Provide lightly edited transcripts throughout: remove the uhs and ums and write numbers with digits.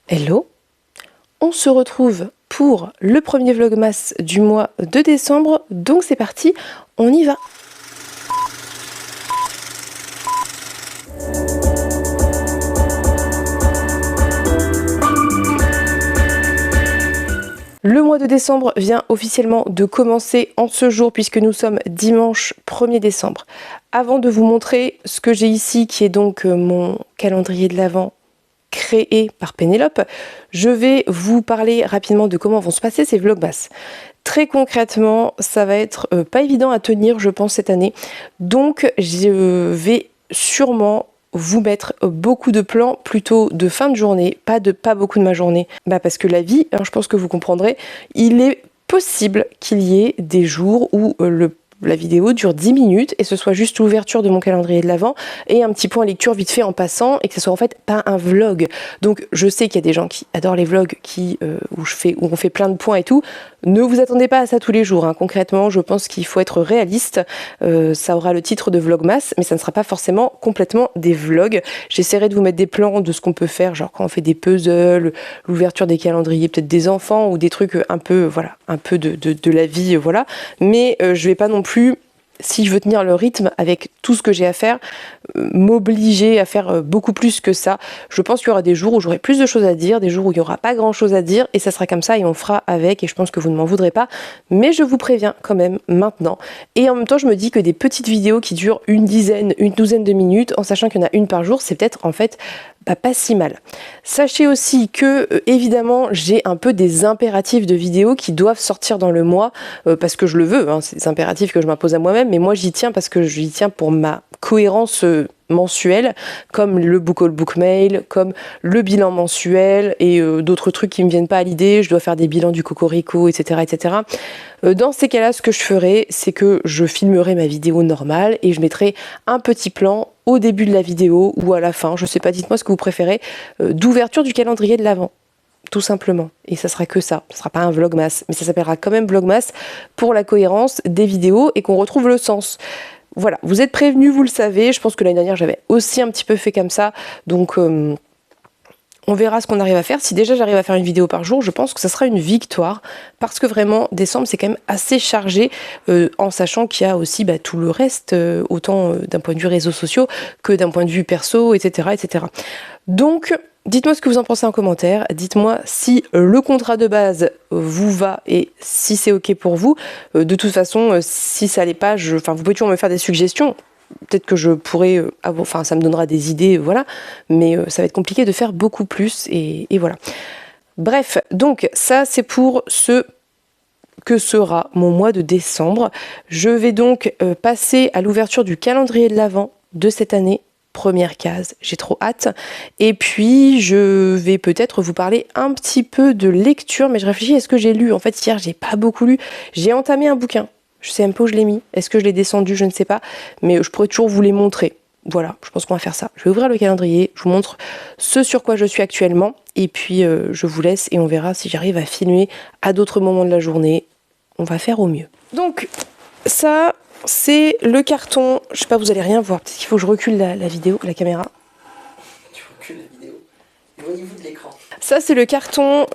Hello, on se retrouve pour le premier vlogmas du mois de décembre, donc c'est parti, on y va. Le mois de décembre vient officiellement de commencer en ce jour puisque nous sommes dimanche 1er décembre. Avant de vous montrer ce que j'ai ici qui est donc mon calendrier de l'Avent créé par Pénélope, je vais vous parler rapidement de comment vont se passer ces vlogmas. Très concrètement, ça va être pas évident à tenir, je pense, cette année. Donc, je vais sûrement vous mettre beaucoup de plans plutôt de fin de journée, pas beaucoup de ma journée. Parce que la vie, je pense que vous comprendrez, il est possible qu'il y ait des jours où la vidéo dure 10 minutes et ce soit juste l'ouverture de mon calendrier de l'Avent et un petit point lecture vite fait en passant et que ce soit en fait pas un vlog. Donc je sais qu'il y a des gens qui adorent les vlogs où on fait plein de points et tout. Ne vous attendez pas à ça tous les jours. Concrètement, je pense qu'il faut être réaliste. Ça aura le titre de vlogmas, mais ça ne sera pas forcément complètement des vlogs. J'essaierai de vous mettre des plans de ce qu'on peut faire, genre quand on fait des puzzles, l'ouverture des calendriers, peut-être des enfants ou des trucs un peu de la vie, voilà. Mais je vais pas non plus, si je veux tenir le rythme avec tout ce que j'ai à faire, m'obliger à faire beaucoup plus que ça. Je pense qu'il y aura des jours où j'aurai plus de choses à dire, des jours où il n'y aura pas grand chose à dire et ça sera comme ça et on fera avec et je pense que vous ne m'en voudrez pas, mais je vous préviens quand même maintenant. Et en même temps je me dis que des petites vidéos qui durent une douzaine de minutes, en sachant qu'il y en a une par jour, c'est peut-être en fait pas si mal. Sachez aussi que évidemment j'ai un peu des impératifs de vidéos qui doivent sortir dans le mois parce que je le veux, c'est des impératifs que je m'impose à moi-même, mais moi j'y tiens parce que j'y tiens pour ma cohérence mensuelle, comme le book haul book mail, comme le bilan mensuel et d'autres trucs qui me viennent pas à l'idée. Je dois faire des bilans du Cocorico, etc., etc. Dans ces cas-là, ce que je ferai, c'est que je filmerai ma vidéo normale et je mettrai un petit plan au début de la vidéo ou à la fin, je sais pas, dites-moi ce que vous préférez, d'ouverture du calendrier de l'Avent. Tout simplement. Et ça sera que ça. Ce sera pas un vlogmas, mais ça s'appellera quand même vlogmas pour la cohérence des vidéos et qu'on retrouve le sens. Voilà, vous êtes prévenus, vous le savez. Je pense que l'année dernière, j'avais aussi un petit peu fait comme ça. Donc, on verra ce qu'on arrive à faire. Si déjà j'arrive à faire une vidéo par jour, je pense que ça sera une victoire. Parce que vraiment, décembre, c'est quand même assez chargé, en sachant qu'il y a aussi tout le reste, autant d'un point de vue réseaux sociaux que d'un point de vue perso, etc., etc. Donc, dites-moi ce que vous en pensez en commentaire. Dites-moi si le contrat de base vous va et si c'est ok pour vous. De toute façon, si ça l'est pas, vous pouvez toujours me faire des suggestions. Peut-être que je pourrais, ça me donnera des idées, voilà. Mais ça va être compliqué de faire beaucoup plus et voilà. Bref, donc ça c'est pour ce que sera mon mois de décembre. Je vais donc passer à l'ouverture du calendrier de l'Avent de cette année. Première case, j'ai trop hâte. Et puis, je vais peut-être vous parler un petit peu de lecture, mais je réfléchis à ce que j'ai lu. En fait, hier, j'ai pas beaucoup lu. J'ai entamé un bouquin. Je sais un peu où je l'ai mis. Est-ce que je l'ai descendu? Je ne sais pas. Mais je pourrais toujours vous les montrer. Voilà, je pense qu'on va faire ça. Je vais ouvrir le calendrier, je vous montre ce sur quoi je suis actuellement. Et puis, je vous laisse et on verra si j'arrive à filmer à d'autres moments de la journée. On va faire au mieux. Donc, ça... c'est le carton, je sais pas, vous allez rien voir, peut-être qu'il faut que je recule la vidéo, la caméra. Tu recules la vidéo, voyez-vous de l'écran. Ça c'est le carton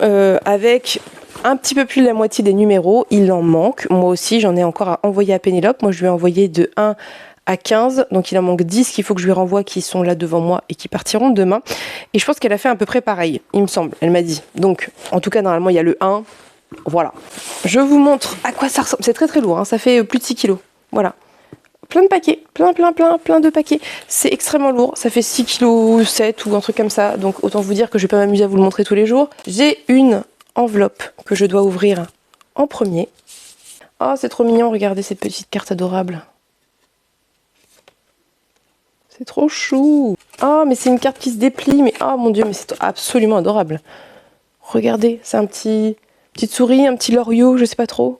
avec un petit peu plus de la moitié des numéros, il en manque, moi aussi j'en ai encore à envoyer à Pénélope, moi je lui ai envoyé de 1 à 15, donc il en manque 10 qu'il faut que je lui renvoie qui sont là devant moi et qui partiront demain. Et je pense qu'elle a fait à peu près pareil, il me semble, elle m'a dit. Donc en tout cas normalement il y a le 1, voilà. Je vous montre à quoi ça ressemble, c'est très très lourd, ça fait plus de 6 kilos. Voilà, plein de paquets, plein de paquets. C'est extrêmement lourd, ça fait 6,7 kg ou un truc comme ça. Donc autant vous dire que je vais pas m'amuser à vous le montrer tous les jours. J'ai une enveloppe que je dois ouvrir en premier. Oh, c'est trop mignon, regardez cette petite carte adorable. C'est trop chou. Oh, mais c'est une carte qui se déplie, mais oh mon dieu, mais c'est absolument adorable. Regardez, c'est un petite souris, un petit loriot, je sais pas trop,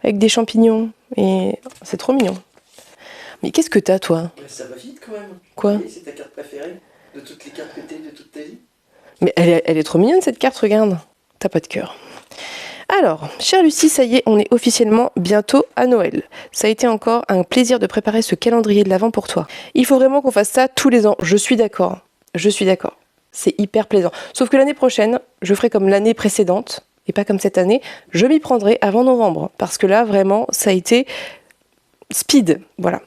avec des champignons. Et c'est trop mignon. Mais qu'est-ce que t'as, toi? Ça va vite quand même. Quoi? C'est ta carte préférée de toutes les cartes que t'as de toute ta vie. Mais elle est trop mignonne cette carte, regarde. T'as pas de cœur. Alors, chère Lucie, ça y est, on est officiellement bientôt à Noël. Ça a été encore un plaisir de préparer ce calendrier de l'Avent pour toi. Il faut vraiment qu'on fasse ça tous les ans. Je suis d'accord. Je suis d'accord. c'est hyper plaisant. Sauf que l'année prochaine, je ferai comme l'année précédente, et pas comme cette année, je m'y prendrai avant novembre, parce que là, vraiment, ça a été speed, voilà.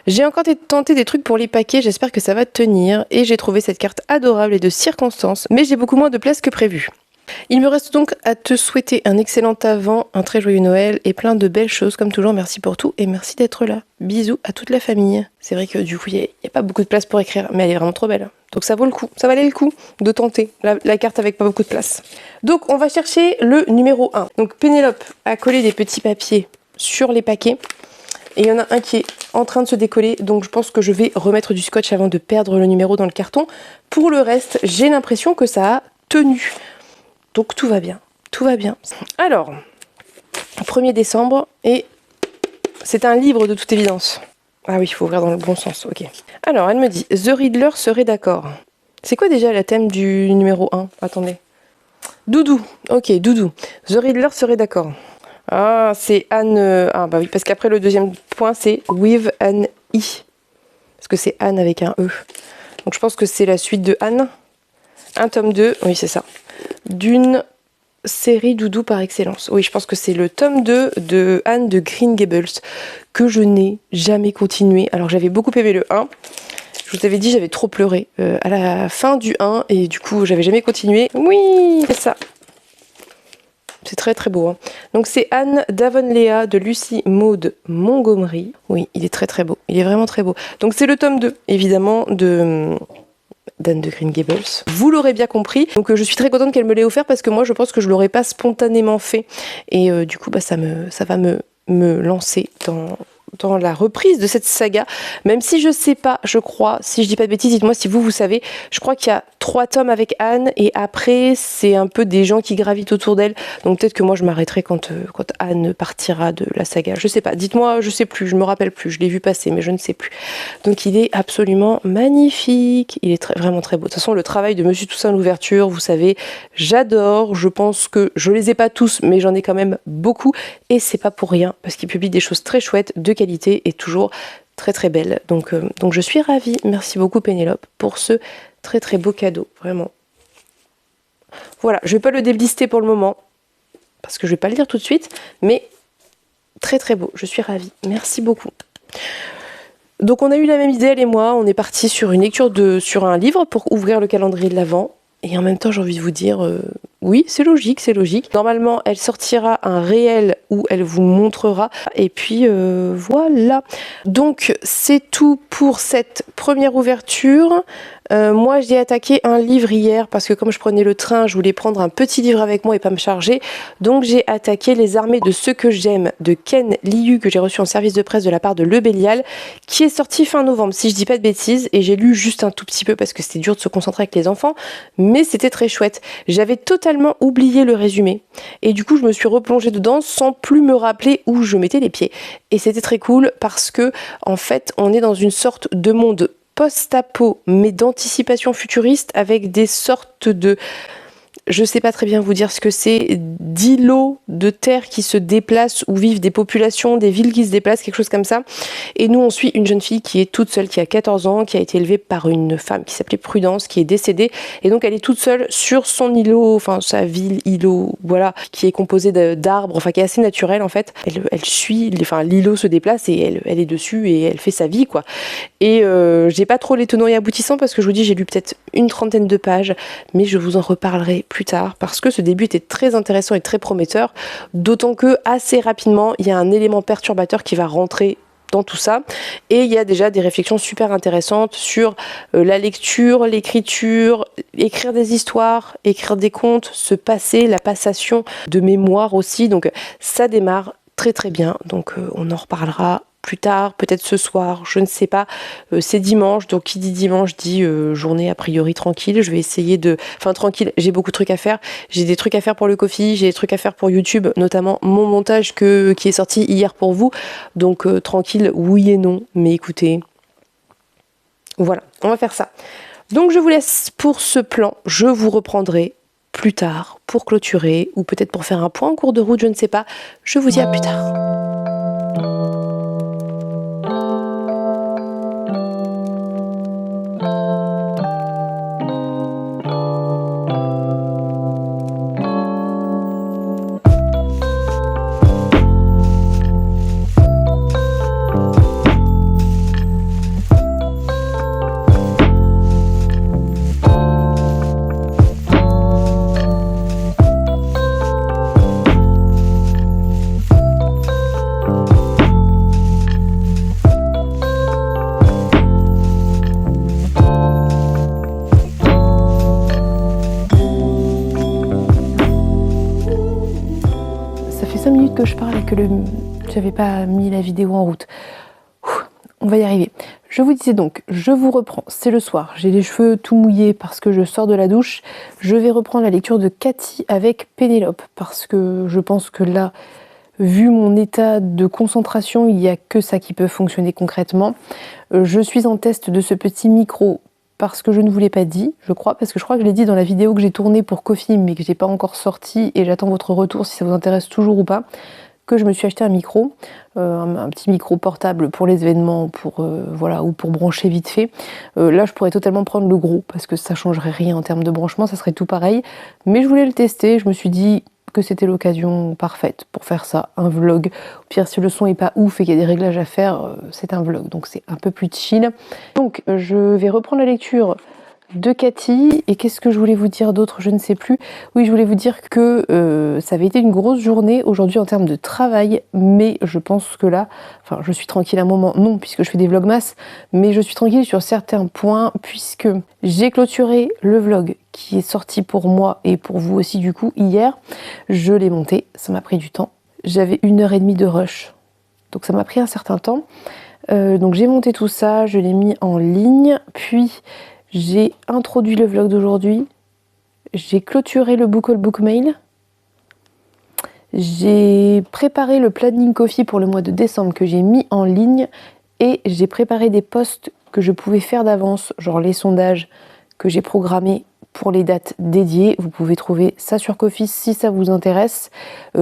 J'ai encore tenté des trucs pour les paquets, j'espère que ça va tenir, et j'ai trouvé cette carte adorable et de circonstance, mais j'ai beaucoup moins de place que prévu. Il me reste donc à te souhaiter un excellent Avent, un très joyeux Noël et plein de belles choses comme toujours. Merci pour tout et merci d'être là. Bisous à toute la famille. C'est vrai que du coup, il n'y a pas beaucoup de place pour écrire, mais elle est vraiment trop belle. Donc ça vaut le coup, ça valait le coup de tenter la carte avec pas beaucoup de place. Donc on va chercher le numéro 1. Donc Pénélope a collé des petits papiers sur les paquets. Et il y en a un qui est en train de se décoller, donc je pense que je vais remettre du scotch avant de perdre le numéro dans le carton. Pour le reste, j'ai l'impression que ça a tenu. Donc tout va bien, tout va bien. Alors, 1er décembre, et c'est un livre de toute évidence. Ah oui, il faut ouvrir dans le bon sens, ok. Alors, elle me dit, The Riddler serait d'accord. C'est quoi déjà le thème du numéro 1? Attendez. Doudou, ok, Doudou. The Riddler serait d'accord. Ah, c'est Anne... Ah bah oui, parce qu'après le deuxième point, c'est With an I. Parce que c'est Anne avec un E. Donc je pense que c'est la suite de Anne. Un tome 2, oui c'est ça. D'une série Doudou par excellence. Oui, je pense que c'est le tome 2 de Anne de Green Gables que je n'ai jamais continué. Alors j'avais beaucoup aimé le 1. Je vous avais dit, j'avais trop pleuré à la fin du 1 et du coup, j'avais jamais continué. Oui, c'est ça. C'est très très beau. Hein. Donc c'est Anne d'Avonlea de Lucy Maud Montgomery. Oui, il est très très beau. Il est vraiment très beau. Donc c'est le tome 2, évidemment, d'Anne de Green Gables. Vous l'aurez bien compris. Donc je suis très contente qu'elle me l'ait offert parce que moi je pense que je l'aurais pas spontanément fait. Et du coup ça va me lancer dans la reprise de cette saga, même si je sais pas, je crois, si je dis pas de bêtises, dites-moi si vous savez, je crois qu'il y a 3 tomes avec Anne et après c'est un peu des gens qui gravitent autour d'elle, donc peut-être que moi je m'arrêterai quand Anne partira de la saga, je sais pas, dites-moi, je sais plus, je me rappelle plus, je l'ai vu passer mais je ne sais plus. Donc il est absolument magnifique, il est vraiment très beau. De toute façon le travail de Monsieur Toussaint l'ouverture, vous savez, j'adore, je pense que je les ai pas tous mais j'en ai quand même beaucoup et c'est pas pour rien parce qu'il publie des choses très chouettes de qualité et toujours très très belle. Donc je suis ravie. Merci beaucoup Pénélope pour ce très très beau cadeau, vraiment. Voilà, je vais pas le déblister pour le moment parce que je vais pas le lire tout de suite, mais très très beau. Je suis ravie. Merci beaucoup. Donc on a eu la même idée elle et moi. On est parti sur une lecture sur un livre pour ouvrir le calendrier de l'Avent. Et en même temps, j'ai envie de vous dire, oui, c'est logique, c'est logique. Normalement, elle sortira un réel où elle vous montrera. Et puis, voilà. Donc, c'est tout pour cette première ouverture. Moi, j'ai attaqué un livre hier parce que comme je prenais le train, je voulais prendre un petit livre avec moi et pas me charger. Donc, j'ai attaqué Les armées de ceux que j'aime de Ken Liu que j'ai reçu en service de presse de la part de Le Bélial qui est sorti fin novembre, si je dis pas de bêtises. Et j'ai lu juste un tout petit peu parce que c'était dur de se concentrer avec les enfants. Mais c'était très chouette. J'avais totalement oublié le résumé. Et du coup, je me suis replongée dedans sans plus me rappeler où je mettais les pieds. Et c'était très cool parce que, en fait, on est dans une sorte de monde post-apo, mais d'anticipation futuriste avec des sortes de... Je sais pas très bien vous dire ce que c'est, d'îlots de terre qui se déplacent où vivent des populations, des villes qui se déplacent, quelque chose comme ça. Et nous, on suit une jeune fille qui est toute seule, qui a 14 ans, qui a été élevée par une femme qui s'appelait Prudence, qui est décédée. Et donc, elle est toute seule sur son îlot, enfin, sa ville, îlot, voilà, qui est composée d'arbres, enfin, qui est assez naturelle, en fait. Elle suit, enfin, l'îlot se déplace et elle est dessus et elle fait sa vie, quoi. Et j'ai pas trop les tenants et aboutissants parce que je vous dis, j'ai lu peut-être une 30aine de pages, mais je vous en reparlerai plus tard parce que ce début était très intéressant et très prometteur, d'autant que assez rapidement il y a un élément perturbateur qui va rentrer dans tout ça et il y a déjà des réflexions super intéressantes sur la lecture, l'écriture, écrire des histoires, écrire des contes, se passer, la passation de mémoire aussi, donc ça démarre très très bien, donc on en reparlera plus tard, peut-être ce soir, je ne sais pas. C'est dimanche, donc qui dit dimanche dit journée a priori tranquille. Je vais essayer enfin tranquille, j'ai beaucoup de trucs à faire. J'ai des trucs à faire pour le coffee, j'ai des trucs à faire pour YouTube, notamment mon montage qui est sorti hier pour vous. Donc tranquille, oui et non, mais écoutez, voilà, on va faire ça. Donc je vous laisse pour ce plan, je vous reprendrai plus tard pour clôturer ou peut-être pour faire un point en cours de route, je ne sais pas. Je vous dis à plus tard. 5 minutes que je parle et que j'avais pas mis la vidéo en route. On va y arriver. Je vous disais donc, je vous reprends, c'est le soir, j'ai les cheveux tout mouillés parce que je sors de la douche. Je vais reprendre la lecture de Cathy avec Pénélope parce que je pense que là, vu mon état de concentration, il n'y a que ça qui peut fonctionner concrètement. Je suis en test de ce petit micro parce que je ne vous l'ai pas dit, je crois, parce que je crois que je l'ai dit dans la vidéo que j'ai tournée pour Ko-fi mais que j'ai pas encore sorti et j'attends votre retour si ça vous intéresse toujours ou pas. Que je me suis acheté un micro, un petit micro portable pour les événements, voilà, ou pour brancher vite fait. Là, je pourrais totalement prendre le gros parce que ça changerait rien en termes de branchement, ça serait tout pareil. Mais je voulais le tester, je me suis dit que c'était l'occasion parfaite pour faire ça, un vlog. Au pire, si le son est pas ouf et qu'il y a des réglages à faire, c'est un vlog, donc c'est un peu plus chill. Donc, je vais reprendre la lecture de Cathy. Et qu'est-ce que je voulais vous dire d'autre? Je ne sais plus. Oui, je voulais vous dire que ça avait été une grosse journée aujourd'hui en termes de travail, mais je pense que là, enfin, je suis tranquille un moment, non, puisque je fais des vlogmas, mais je suis tranquille sur certains points, puisque j'ai clôturé le vlog qui est sorti pour moi et pour vous aussi du coup hier. Je l'ai monté, ça m'a pris du temps. J'avais 1h30 de rush, donc ça m'a pris un certain temps. Donc j'ai monté tout ça, je l'ai mis en ligne, puis j'ai introduit le vlog d'aujourd'hui, j'ai clôturé le book haul book mail, j'ai préparé le planning Ko-fi pour le mois de décembre que j'ai mis en ligne et j'ai préparé des posts que je pouvais faire d'avance, genre les sondages que j'ai programmés pour les dates dédiées. Vous pouvez trouver ça sur Ko-fi si ça vous intéresse.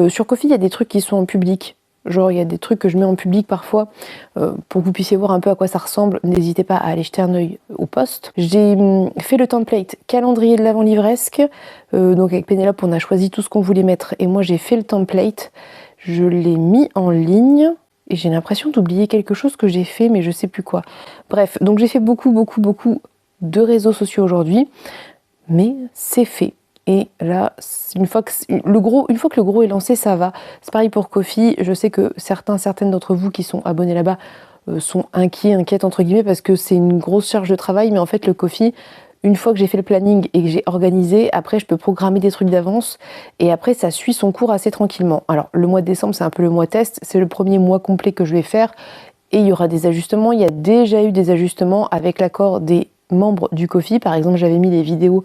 Sur Ko-fi, il y a des trucs qui sont en public. Genre, il y a des trucs que je mets en public parfois pour que vous puissiez voir un peu à quoi ça ressemble. N'hésitez pas à aller jeter un œil au post. J'ai fait le template calendrier de l'Avent livresque. Donc avec Pénélope, on a choisi tout ce qu'on voulait mettre. Et moi, j'ai fait le template. Je l'ai mis en ligne. Et j'ai l'impression d'oublier quelque chose que j'ai fait, mais je sais plus quoi. Bref, donc j'ai fait beaucoup de réseaux sociaux aujourd'hui. Mais c'est fait. Et là, une fois que le gros est lancé, ça va. C'est pareil pour Ko-fi. Je sais que certaines d'entre vous qui sont abonnés là-bas sont inquiètes entre guillemets parce que c'est une grosse charge de travail. Mais en fait, le Ko-fi, une fois que j'ai fait le planning et que j'ai organisé, après je peux programmer des trucs d'avance et après ça suit son cours assez tranquillement. Alors le mois de décembre, c'est un peu le mois test. C'est le premier mois complet que je vais faire et il y aura des ajustements. Il y a déjà eu des ajustements avec l'accord des membres du Ko-fi. Par exemple, j'avais mis les vidéos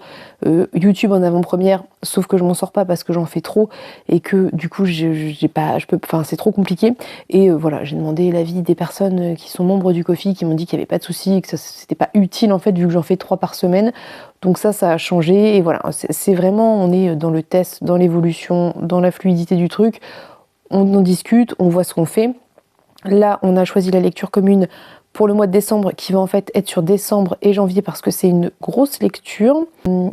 YouTube en avant-première, sauf que je m'en sors pas parce que j'en fais trop et que du coup c'est trop compliqué. Et voilà, j'ai demandé l'avis des personnes qui sont membres du Ko-fi qui m'ont dit qu'il n'y avait pas de souci, que c'était pas utile en fait vu que j'en fais 3 par semaine. Donc ça a changé et voilà, c'est vraiment, on est dans le test, dans l'évolution, dans la fluidité du truc. On en discute, on voit ce qu'on fait. Là, on a choisi la lecture commune pour le mois de décembre qui va en fait être sur décembre et janvier parce que c'est une grosse lecture.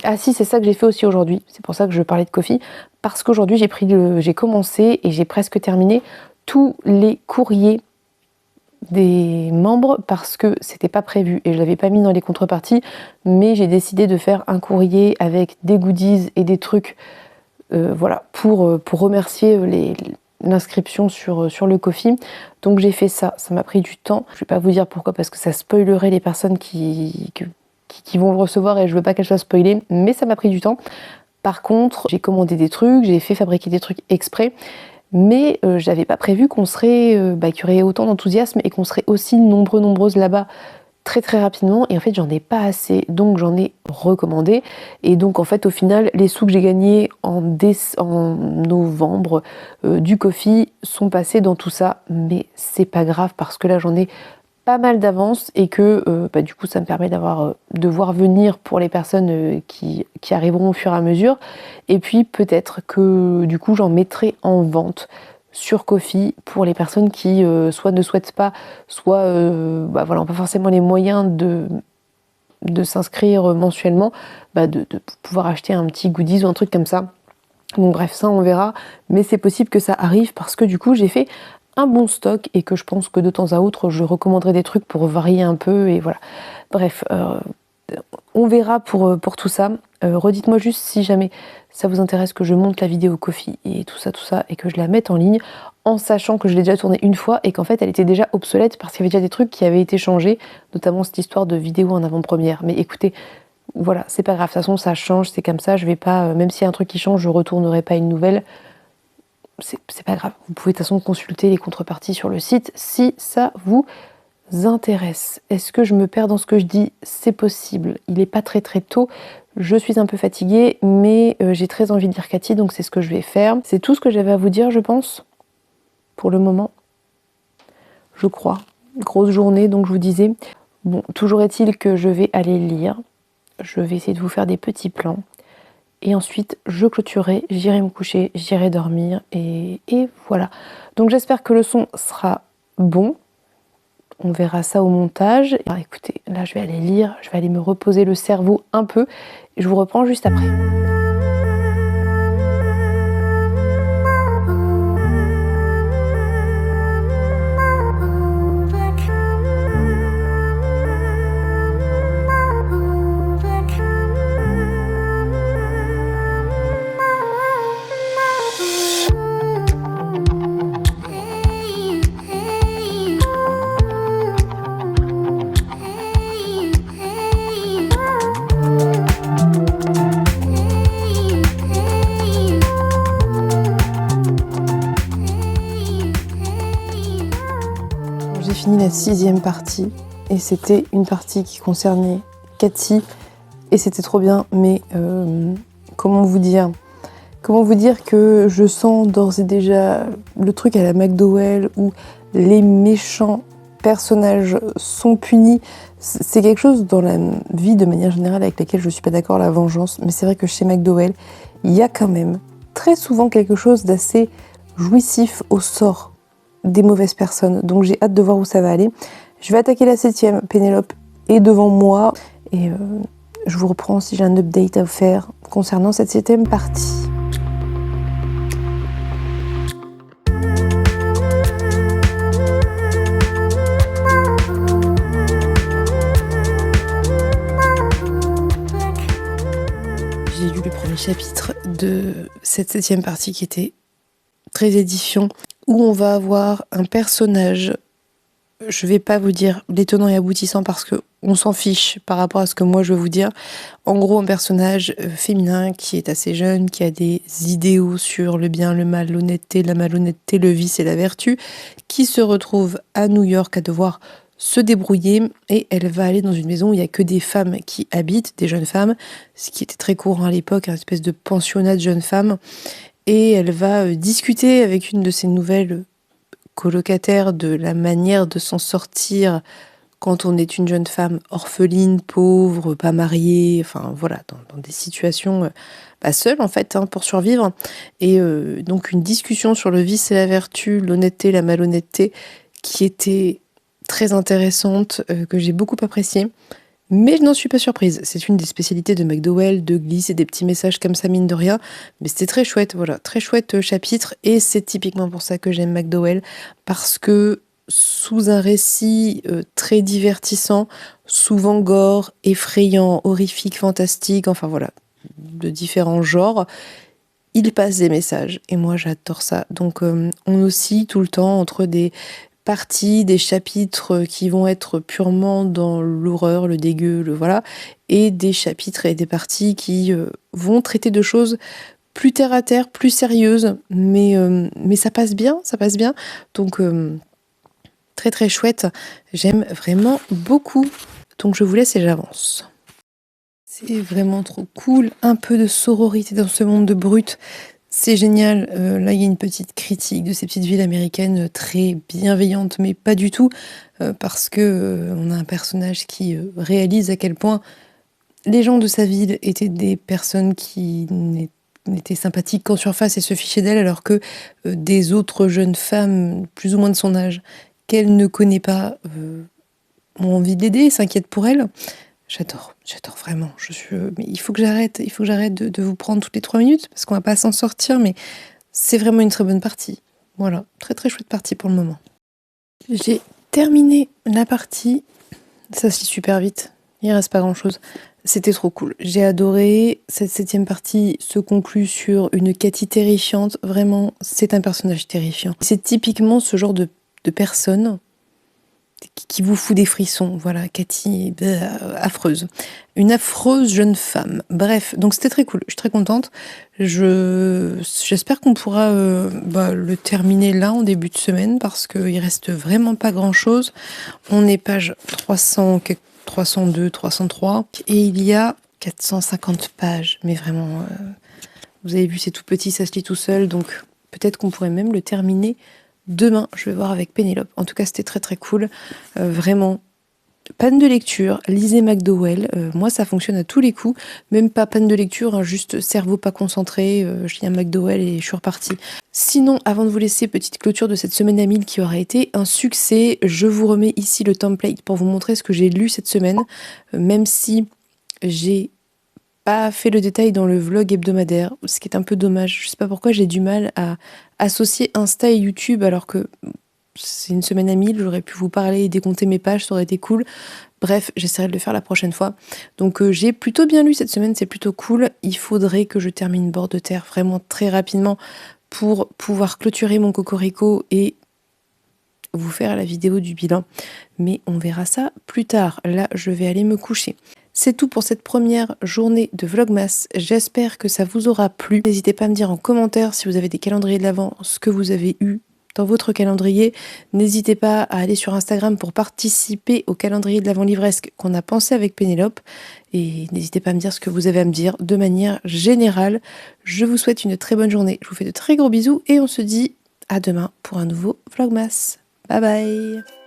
Ah si, c'est ça que j'ai fait aussi aujourd'hui. C'est pour ça que je parlais de Ko-fi. Parce qu'aujourd'hui, j'ai commencé et j'ai presque terminé tous les courriers des membres parce que c'était pas prévu et je l'avais pas mis dans les contreparties. Mais j'ai décidé de faire un courrier avec des goodies et des trucs voilà, pour remercier l'inscription sur le Ko-fi. Donc j'ai fait ça m'a pris du temps. Je vais pas vous dire pourquoi parce que ça spoilerait les personnes qui vont le recevoir et je veux pas qu'elles soient spoilées, mais ça m'a pris du temps. Par contre, j'ai commandé des trucs, j'ai fait fabriquer des trucs exprès, mais j'avais pas prévu qu'on serait, qu'il y aurait autant d'enthousiasme et qu'on serait aussi nombreuses là-bas très rapidement et en fait j'en ai pas assez donc j'en ai recommandé et donc en fait au final les sous que j'ai gagnés en novembre du Ko-fi sont passés dans tout ça mais c'est pas grave parce que là j'en ai pas mal d'avance et que du coup ça me permet de voir venir pour les personnes qui arriveront au fur et à mesure et puis peut-être que du coup j'en mettrai en vente sur Ko-fi pour les personnes qui soit ne souhaitent pas, soit n'ont pas forcément les moyens de s'inscrire mensuellement, de pouvoir acheter un petit goodies ou un truc comme ça. Donc bref, ça on verra, mais c'est possible que ça arrive parce que du coup j'ai fait un bon stock et que je pense que de temps à autre je recommanderai des trucs pour varier un peu et voilà. Bref, on verra pour tout ça. Redites-moi juste si jamais ça vous intéresse que je monte la vidéo Ko-fi et tout ça et que je la mette en ligne en sachant que je l'ai déjà tournée une fois et qu'en fait elle était déjà obsolète parce qu'il y avait déjà des trucs qui avaient été changés, notamment cette histoire de vidéo en avant-première. Mais écoutez, voilà, c'est pas grave, de toute façon ça change, c'est comme ça, je vais pas, même s'il y a un truc qui change, je retournerai pas une nouvelle. c'est pas grave. Vous pouvez de toute façon consulter les contreparties sur le site si ça vous intéresse. Est-ce que je me perds dans ce que je dis? C'est possible. Il n'est pas très tôt. Je suis un peu fatiguée, mais j'ai très envie de lire Cathy, donc c'est ce que je vais faire. C'est tout ce que j'avais à vous dire, je pense, pour le moment. Je crois. Grosse journée, donc je vous disais. Bon, toujours est-il que je vais aller lire. Je vais essayer de vous faire des petits plans. Et ensuite, je clôturerai, j'irai me coucher, j'irai dormir. Et voilà. Donc j'espère que le son sera bon. On verra ça au montage. Alors, écoutez, là je vais aller lire, je vais aller me reposer le cerveau un peu. Et je vous reprends juste après. J'ai fini la 6e partie et c'était une partie qui concernait Cathy et c'était trop bien, mais comment vous dire que je sens d'ores et déjà le truc à la McDowell où les méchants personnages sont punis. C'est quelque chose dans la vie de manière générale avec laquelle je suis pas d'accord, la vengeance, mais c'est vrai que chez McDowell, il y a quand même très souvent quelque chose d'assez jouissif au sort des mauvaises personnes, donc j'ai hâte de voir où ça va aller. Je vais attaquer la 7e, Pénélope est devant moi, et je vous reprends si j'ai un update à faire concernant cette 7e partie. J'ai lu le premier chapitre de cette 7e partie qui était très édifiant, où on va avoir un personnage, je vais pas vous dire l'étonnant et aboutissant parce que on s'en fiche par rapport à ce que moi je veux vous dire. En gros, un personnage féminin qui est assez jeune, qui a des idéaux sur le bien, le mal, l'honnêteté, la malhonnêteté, le vice et la vertu, qui se retrouve à New York à devoir se débrouiller et elle va aller dans une maison où il n'y a que des femmes qui habitent, des jeunes femmes, ce qui était très courant à l'époque, une espèce de pensionnat de jeunes femmes. Et elle va discuter avec une de ses nouvelles colocataires de la manière de s'en sortir quand on est une jeune femme orpheline, pauvre, pas mariée, enfin voilà, dans des situations seule en fait, pour survivre. Et donc une discussion sur le vice et la vertu, l'honnêteté, la malhonnêteté, qui était très intéressante, que j'ai beaucoup appréciée. Mais je n'en suis pas surprise. C'est une des spécialités de McDowell, de glisser des petits messages comme ça, mine de rien. Mais c'était très chouette, voilà. Très chouette chapitre. Et c'est typiquement pour ça que j'aime McDowell. Parce que sous un récit très divertissant, souvent gore, effrayant, horrifique, fantastique, enfin voilà, de différents genres, il passe des messages. Et moi, j'adore ça. Donc, on oscille tout le temps entre des parties, des chapitres qui vont être purement dans l'horreur, le dégueu, le voilà, et des chapitres et des parties qui vont traiter de choses plus terre à terre, plus sérieuses, mais ça passe bien. Donc très très chouette, j'aime vraiment beaucoup. Donc je vous laisse et j'avance. C'est vraiment trop cool, un peu de sororité dans ce monde de brutes. C'est génial, là il y a une petite critique de ces petites villes américaines très bienveillantes, mais pas du tout, parce que on a un personnage qui réalise à quel point les gens de sa ville étaient des personnes qui n'étaient sympathiques qu'en surface et se fichaient d'elle, alors que des autres jeunes femmes, plus ou moins de son âge, qu'elle ne connaît pas, ont envie de l'aider, s'inquiètent pour elle. J'adore vraiment. Mais il faut que j'arrête de vous prendre toutes les 3 minutes parce qu'on va pas s'en sortir, mais c'est vraiment une très bonne partie. Voilà, très très chouette partie pour le moment. J'ai terminé la partie, ça se lit super vite, il reste pas grand chose. C'était trop cool, j'ai adoré. Cette 7e partie se conclut sur une Cathy terrifiante, vraiment, c'est un personnage terrifiant. C'est typiquement ce genre de personne qui vous fout des frissons. Voilà, Cathy, affreuse. Une affreuse jeune femme. Bref, donc c'était très cool. Je suis très contente. J'espère qu'on pourra le terminer là en début de semaine parce qu'il reste vraiment pas grand-chose. On est page 300, 302, 303 et il y a 450 pages. Mais vraiment, vous avez vu, c'est tout petit, ça se lit tout seul. Donc peut-être qu'on pourrait même le terminer demain. Je vais voir avec Pénélope. En tout cas, c'était très très cool. Vraiment. Panne de lecture, lisez McDowell. Moi, ça fonctionne à tous les coups. Même pas panne de lecture, hein, juste cerveau pas concentré. Je lis un McDowell et je suis repartie. Sinon, avant de vous laisser, petite clôture de cette semaine à 1000 qui aura été un succès. Je vous remets ici le template pour vous montrer ce que j'ai lu cette semaine. Même si j'ai pas fait le détail dans le vlog hebdomadaire, ce qui est un peu dommage. Je sais pas pourquoi j'ai du mal à associer Insta et YouTube alors que c'est une semaine à 1000, j'aurais pu vous parler et décompter mes pages, ça aurait été cool. Bref, j'essaierai de le faire la prochaine fois. Donc j'ai plutôt bien lu cette semaine, c'est plutôt cool. Il faudrait que je termine Bord de Terre vraiment très rapidement pour pouvoir clôturer mon cocorico et vous faire la vidéo du bilan. Mais on verra ça plus tard. Là, je vais aller me coucher. C'est tout pour cette première journée de Vlogmas. J'espère que ça vous aura plu. N'hésitez pas à me dire en commentaire si vous avez des calendriers de l'Avent, ce que vous avez eu dans votre calendrier. N'hésitez pas à aller sur Instagram pour participer au calendrier de l'Avent livresque qu'on a pensé avec Pénélope. Et n'hésitez pas à me dire ce que vous avez à me dire de manière générale. Je vous souhaite une très bonne journée. Je vous fais de très gros bisous et on se dit à demain pour un nouveau Vlogmas. Bye bye!